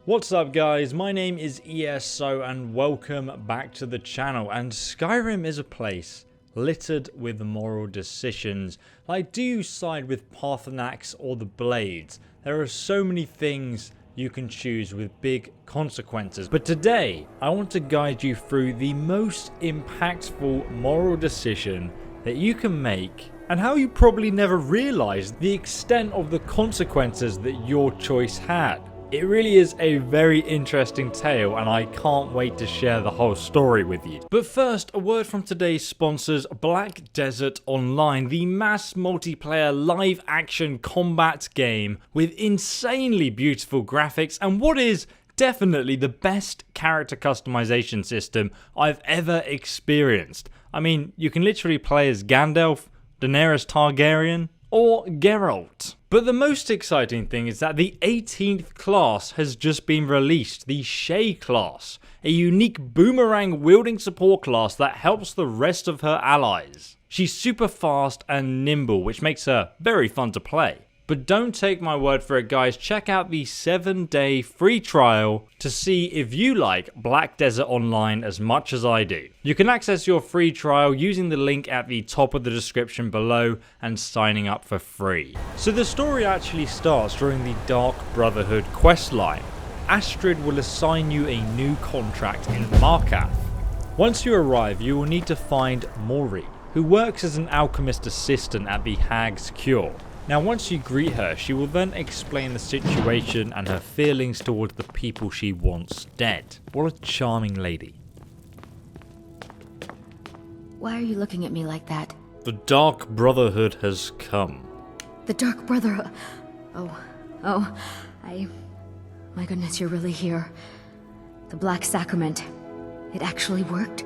What's up guys, my name is ESO and welcome back to the channel. And Skyrim is a place littered with moral decisions. Like, do you side with Paarthurnax or the Blades? There are so many things you can choose with big consequences. But today, I want to guide you through the most impactful moral decision that you can make and how you probably never realized the extent of the consequences that your choice had. It really is a very interesting tale and I can't wait to share the whole story with you. But first, a word from today's sponsors, Black Desert Online, the mass multiplayer live action combat game with insanely beautiful graphics and what is definitely the best character customization system I've ever experienced. I mean, you can literally play as Gandalf, Daenerys Targaryen, or Geralt. But the most exciting thing is that the 18th class has just been released, the Shay class, a unique boomerang wielding support class that helps the rest of her allies. She's super fast and nimble, which makes her very fun to play. But don't take my word for it guys, check out the 7-day free trial to see if you like Black Desert Online as much as I do. You can access your free trial using the link at the top of the description below and signing up for free. So the story actually starts during the Dark Brotherhood questline. Astrid will assign you a new contract in Markath. Once you arrive, you will need to find Mori, who works as an alchemist assistant at the Hag's Cure. Now once you greet her, she will then explain the situation and her feelings towards the people she wants dead. What a charming lady. Why are you looking at me like that? The Dark Brotherhood has come. The Dark Brotherhood? My goodness, you're really here. The Black Sacrament. It actually worked?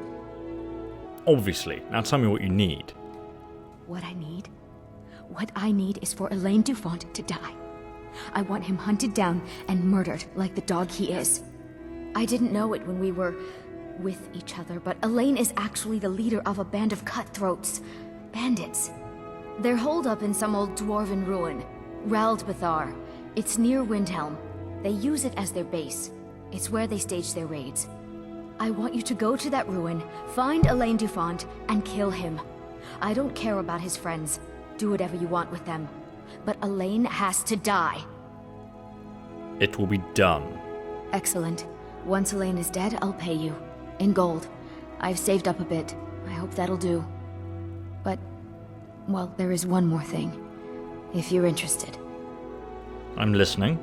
Obviously. Now tell me what you need. What I need? What I need is for Elaine Dufont to die. I want him hunted down and murdered like the dog he is. I didn't know it when we were with each other, but Elaine is actually the leader of a band of cutthroats. Bandits. They're holed up in some old dwarven ruin. Raldbethar. It's near Windhelm. They use it as their base. It's where they stage their raids. I want you to go to that ruin, find Elaine Dufont, and kill him. I don't care about his friends. Do whatever you want with them. But Elaine has to die. It will be done. Excellent. Once Elaine is dead, I'll pay you. In gold. I've saved up a bit. I hope that'll do. But, well, there is one more thing. If you're interested. I'm listening.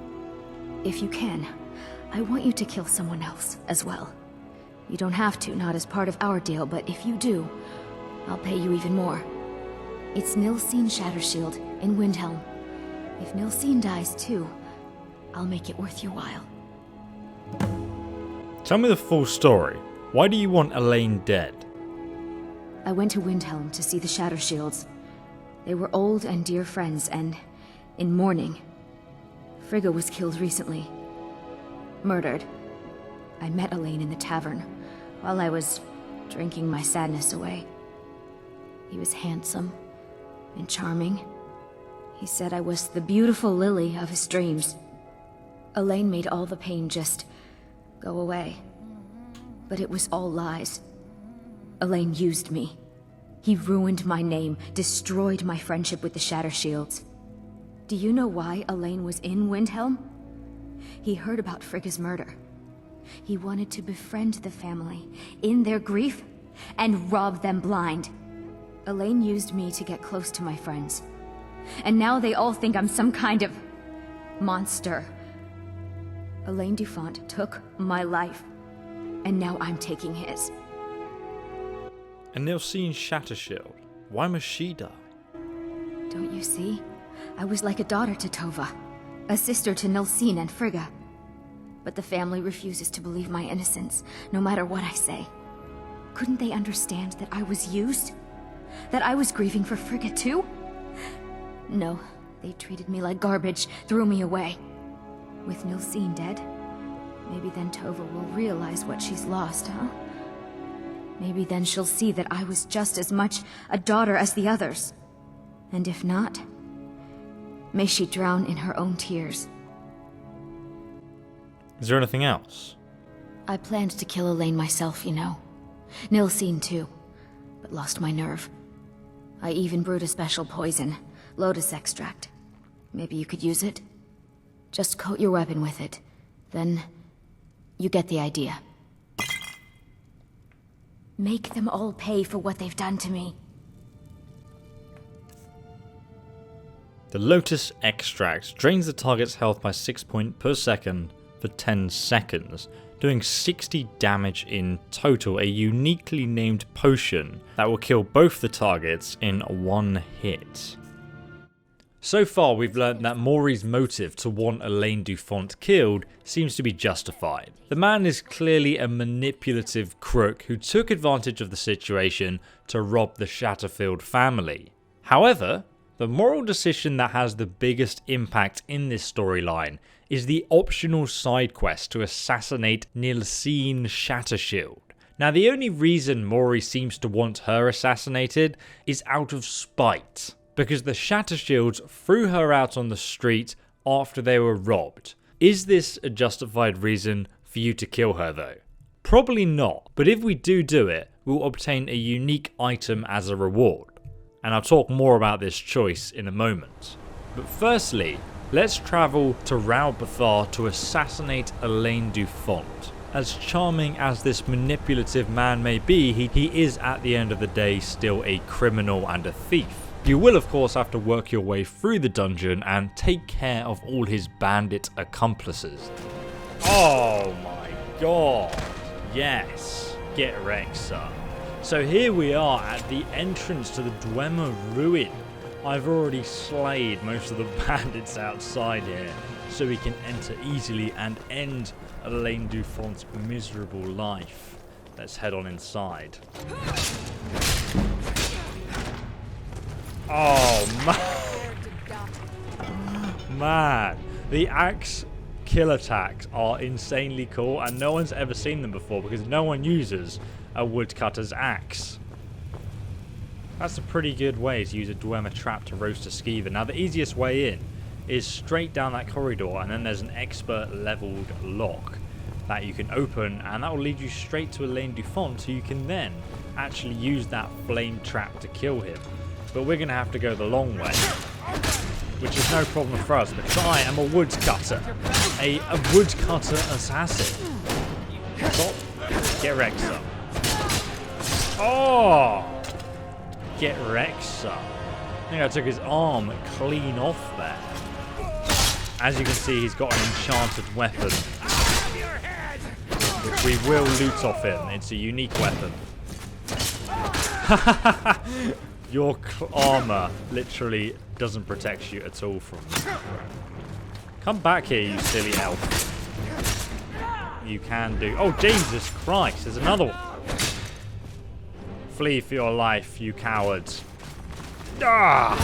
If you can, I want you to kill someone else as well. You don't have to, not as part of our deal, but if you do, I'll pay you even more. It's Nilsine Shattershield in Windhelm. If Nilsine dies too, I'll make it worth your while. Tell me the full story. Why do you want Elaine dead? I went to Windhelm to see the Shattershields. They were old and dear friends, and in mourning. Frigga was killed recently. Murdered. I met Elaine in the tavern, while I was drinking my sadness away. He was handsome and charming. He said I was the beautiful lily of his dreams. Elaine made all the pain just go away. But it was all lies. Elaine used me. He ruined my name, destroyed my friendship with the Shattershields. Do you know why Elaine was in Windhelm? He heard about Frigga's murder. He wanted to befriend the family in their grief and rob them blind. Elaine used me to get close to my friends. And now they all think I'm some kind of monster. Elaine Dufont took my life, and now I'm taking his. And Nilsine Shattershield. Why must she die? Don't you see? I was like a daughter to Tova, a sister to Nilsine and Frigga. But the family refuses to believe my innocence, no matter what I say. Couldn't they understand that I was used? That I was grieving for Frigga too? No, they treated me like garbage, threw me away. With Nilsine dead, maybe then Tova will realize what she's lost, huh? Maybe then she'll see that I was just as much a daughter as the others. And if not, may she drown in her own tears. Is there anything else? I planned to kill Elaine myself, you know. Nilsine too, but lost my nerve. I even brewed a special poison, lotus extract. Maybe you could use it? Just coat your weapon with it. Then, you get the idea. Make them all pay for what they've done to me. The lotus extract drains the target's health by 6 points per second for 10 seconds, doing 60 damage in total, a uniquely named potion that will kill both the targets in one hit. So far we've learned that Maury's motive to want Elaine Dufont killed seems to be justified. The man is clearly a manipulative crook who took advantage of the situation to rob the Shatterfield family. However, the moral decision that has the biggest impact in this storyline is the optional side quest to assassinate Nilsine Shattershield. Now, the only reason Maury seems to want her assassinated is out of spite, because the Shattershields threw her out on the street after they were robbed. Is this a justified reason for you to kill her though? Probably not, but if we do it, we'll obtain a unique item as a reward. And I'll talk more about this choice in a moment. But firstly, let's travel to Raubathar to assassinate Elaine Dufont. As charming as this manipulative man may be, he is at the end of the day still a criminal and a thief. You will of course have to work your way through the dungeon and take care of all his bandit accomplices. Oh my god, yes, get wrecked son. So here we are at the entrance to the Dwemer ruin. I've already slayed most of the bandits outside here, so we can enter easily and end Elaine Dufont's miserable life. Let's head on inside. Oh man. Man, the axe kill attacks are insanely cool and no one's ever seen them before because no one uses a woodcutter's axe. That's a pretty good way to use a Dwemer trap to roast a skeever. Now the easiest way in is straight down that corridor and then there's an expert leveled lock that you can open and that will lead you straight to Elaine Dufont, so you can then actually use that flame trap to kill him. But we're going to have to go the long way, which is no problem for us because I am a woodcutter. A woodcutter assassin. Stop. Get wrecked, son. Oh! Get wrecked, son. I think I took his arm clean off there. As you can see, he's got an enchanted weapon, which we will loot off him. It's a unique weapon. Your armor literally doesn't protect you at all from me. Come back here, you silly elf. You can do... Oh, Jesus Christ, there's another one. Flee for your life, you cowards. Ah!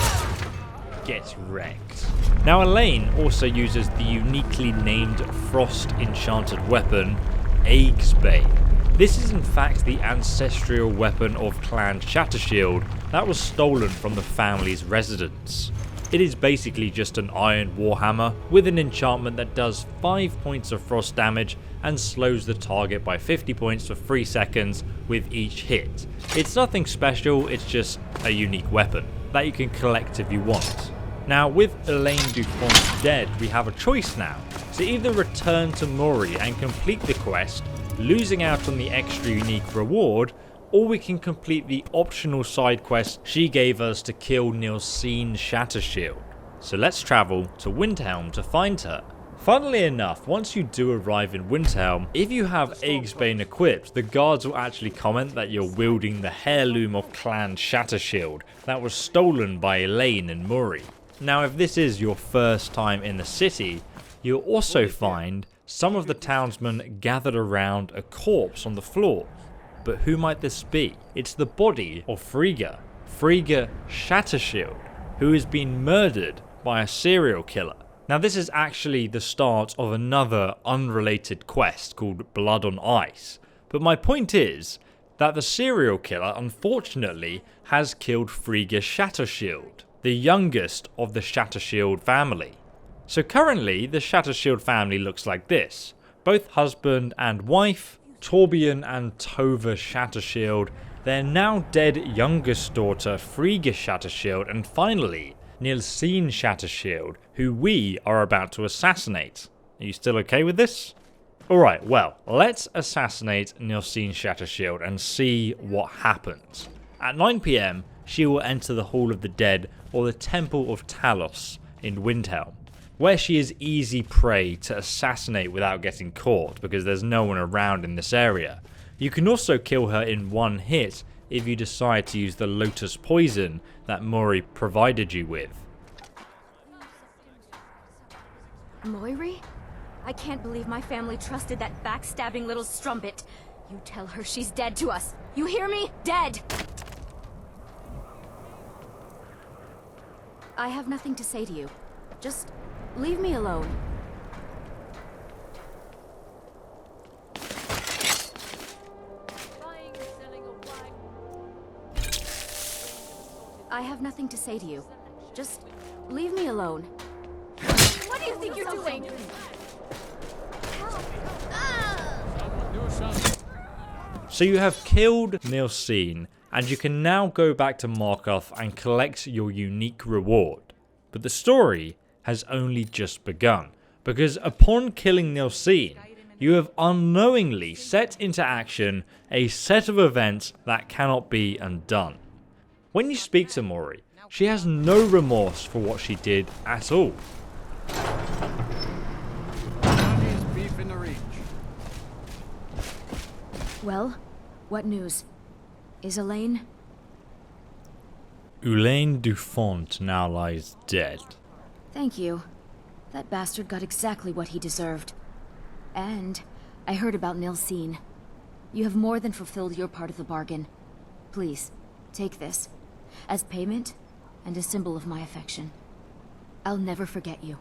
Get wrecked. Now, Elaine also uses the uniquely named Frost enchanted weapon, Aegsbane. This is in fact the ancestral weapon of Clan Shattershield that was stolen from the family's residence. It is basically just an iron warhammer with an enchantment that does 5 points of frost damage and slows the target by 50 points for 3 seconds with each hit. It's nothing special, it's just a unique weapon that you can collect if you want. Now with Elaine Dufont dead, we have a choice now to either return to Maury and complete the quest, losing out on the extra unique reward, or we can complete the optional side quest she gave us to kill Nilsine Shattershield. So let's travel to Windhelm to find her. Funnily enough, once you do arrive in Windhelm, if you have Aegsbane equipped, the guards will actually comment that you're wielding the heirloom of Clan Shattershield that was stolen by Elaine and Maury. Now if this is your first time in the city, you'll also find some of the townsmen gathered around a corpse on the floor. But who might this be? It's the body of Frigga Shattershield, who has been murdered by a serial killer. Now this is actually the start of another unrelated quest called Blood on Ice. But my point is that the serial killer unfortunately has killed Frigga Shattershield, the youngest of the Shattershield family. So currently the Shattershield family looks like this. Both husband and wife, Torbjorn and Tova Shattershield, their now dead youngest daughter Frigga Shattershield, and finally Nilsine Shattershield, who we are about to assassinate. Are you still okay with this? Alright, well, let's assassinate Nilsine Shattershield and see what happens. At 9 PM, she will enter the Hall of the Dead, or the Temple of Talos in Windhelm, where she is easy prey to assassinate without getting caught because there's no one around in this area. You can also kill her in one hit if you decide to use the Lotus Poison that Mori provided you with. Moiri? I can't believe my family trusted that backstabbing little strumpet. You tell her she's dead to us. You hear me? Dead! I have nothing to say to you. Just leave me alone. I have nothing to say to you. Just leave me alone. What do you think you're doing? So you have killed Nilsine, and you can now go back to Markarth and collect your unique reward. But the story has only just begun, because upon killing Nilsine, you have unknowingly set into action a set of events that cannot be undone. When you speak to Mori, she has no remorse for what she did at all. Well, what news? Is Elaine? Elaine Dufont now lies dead. Thank you. That bastard got exactly what he deserved. And I heard about Nilsine. You have more than fulfilled your part of the bargain. Please, take this. As payment, and a symbol of my affection. I'll never forget you.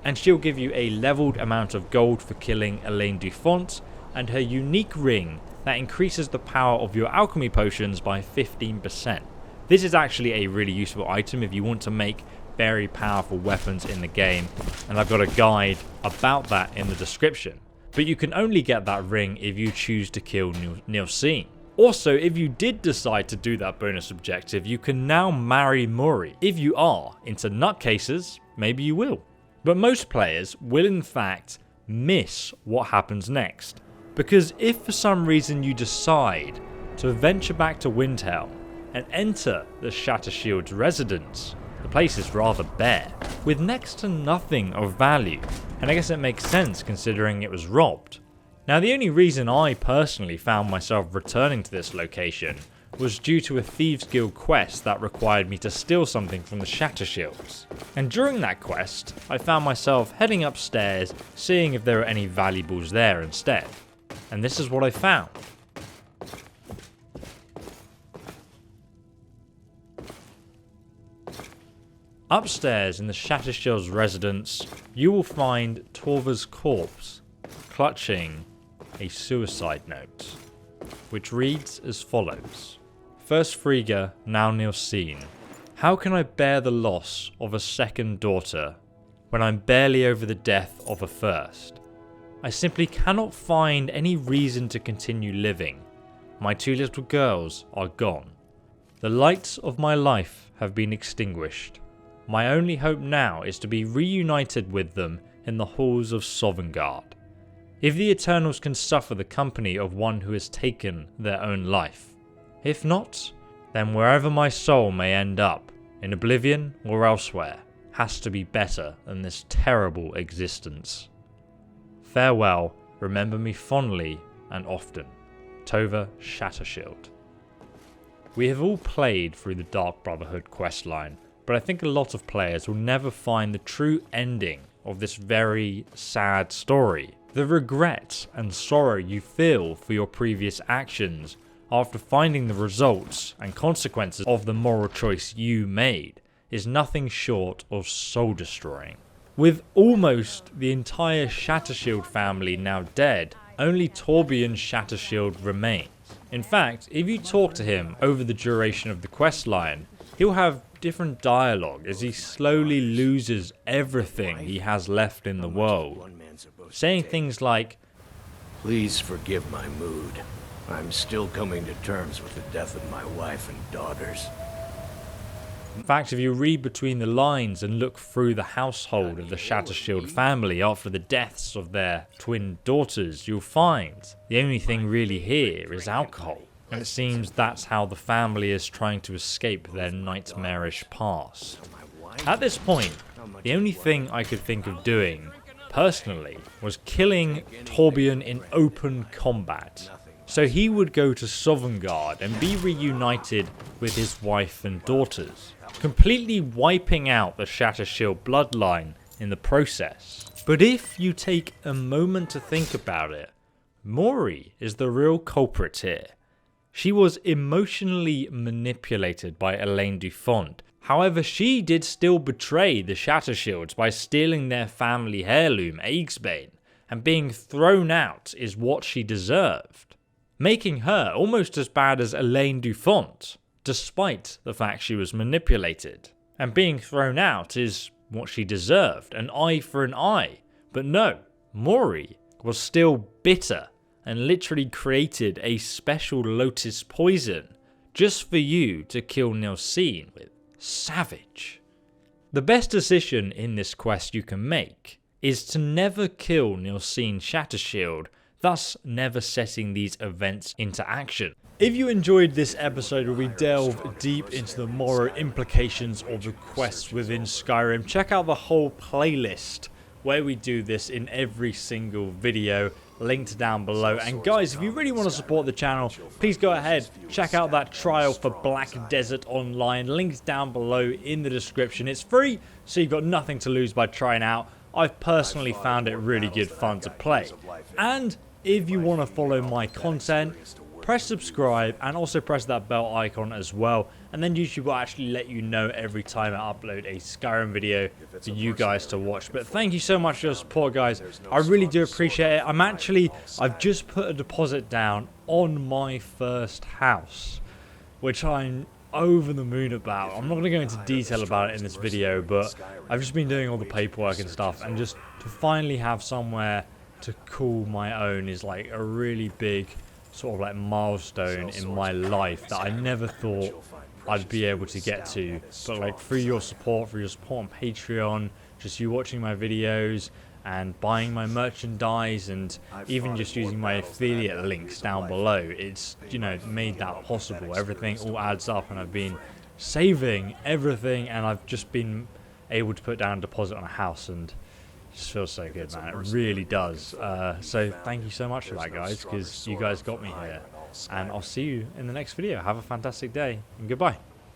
And she'll give you a leveled amount of gold for killing Elaine Dufont, and her unique ring that increases the power of your alchemy potions by 15%. This is actually a really useful item if you want to make very powerful weapons in the game, and I've got a guide about that in the description. But you can only get that ring if you choose to kill Nilsine. Also, if you did decide to do that bonus objective, you can now marry Mori. If you are into nutcases, maybe you will. But most players will in fact miss what happens next. Because if for some reason you decide to venture back to Windhelm and enter the Shattershield's residence, the place is rather bare, with next to nothing of value, and I guess it makes sense considering it was robbed. Now the only reason I personally found myself returning to this location was due to a Thieves Guild quest that required me to steal something from the Shattershields. And during that quest, I found myself heading upstairs, seeing if there were any valuables there instead. And this is what I found. Upstairs in the Shattershield's residence, you will find Torva's corpse, clutching a suicide note, which reads as follows. First Frigga, now Nilsine. How can I bear the loss of a second daughter when I'm barely over the death of a first? I simply cannot find any reason to continue living. My two little girls are gone. The lights of my life have been extinguished. My only hope now is to be reunited with them in the halls of Sovngarde. If the Eternals can suffer the company of one who has taken their own life. If not, then wherever my soul may end up, in oblivion or elsewhere, has to be better than this terrible existence. Farewell, remember me fondly and often. Tova Shattershield. We have all played through the Dark Brotherhood questline, but I think a lot of players will never find the true ending of this very sad story. The regret and sorrow you feel for your previous actions after finding the results and consequences of the moral choice you made is nothing short of soul destroying. With almost the entire Shattershield family now dead, only Torbjorn Shattershield remains. In fact, if you talk to him over the duration of the questline, he'll have different dialogue as he slowly loses everything he has left in the world, saying things like, "Please forgive my mood. I'm still coming to terms with the death of my wife and daughters." In fact, if you read between the lines and look through the household of the Shattershield family after the deaths of their twin daughters, you'll find the only thing really here is alcohol. And it seems that's how the family is trying to escape their nightmarish past. At this point, the only thing I could think of doing, personally, was killing Torbjorn in open combat. So he would go to Sovngarde and be reunited with his wife and daughters, completely wiping out the Shattershield bloodline in the process. But if you take a moment to think about it, Mori is the real culprit here. She was emotionally manipulated by Elaine Dufont. However, she did still betray the Shattershields by stealing their family heirloom, Aegsbane, and being thrown out is what she deserved, making her almost as bad as Elaine Dufont, despite the fact she was manipulated. And being thrown out is what she deserved, an eye for an eye. But no, Mori was still bitter and literally created a special lotus poison just for you to kill Nilsine with. Savage. The best decision in this quest you can make is to never kill Nilsine Shattershield, thus never setting these events into action. If you enjoyed this episode where we delve deep into the moral implications of the quests within Skyrim, check out the whole playlist where we do this in every single video, linked down below. And guys, if you really want to support the channel, please go ahead, check out that trial for Black Desert Online, linked down below in the description. It's free, so you've got nothing to lose by trying out. I've personally found it really good fun to play. And if you want to follow my content, press subscribe and also press that bell icon as well, and then YouTube will actually let you know every time I upload a Skyrim video for you guys to watch. But thank you so much for your support, guys. I really do appreciate it. I've just put a deposit down on my first house, which I'm over the moon about. I'm not going to go into detail about it in this video, but I've just been doing all the paperwork and stuff, and just to finally have somewhere to call my own is like a really big sort of like milestone in my life that I never thought I'd be able to get to. But like through your support on Patreon, just you watching my videos and buying my merchandise, and even just using my affiliate links down below, it's, you know, made that possible. Everything all adds up, and I've been saving everything, and I've just been able to put down a deposit on a house, and it just feels so good, man. It really does. So thank you so much for that, guys, because you guys got me here. And I'll see you in the next video. Have a fantastic day, and goodbye.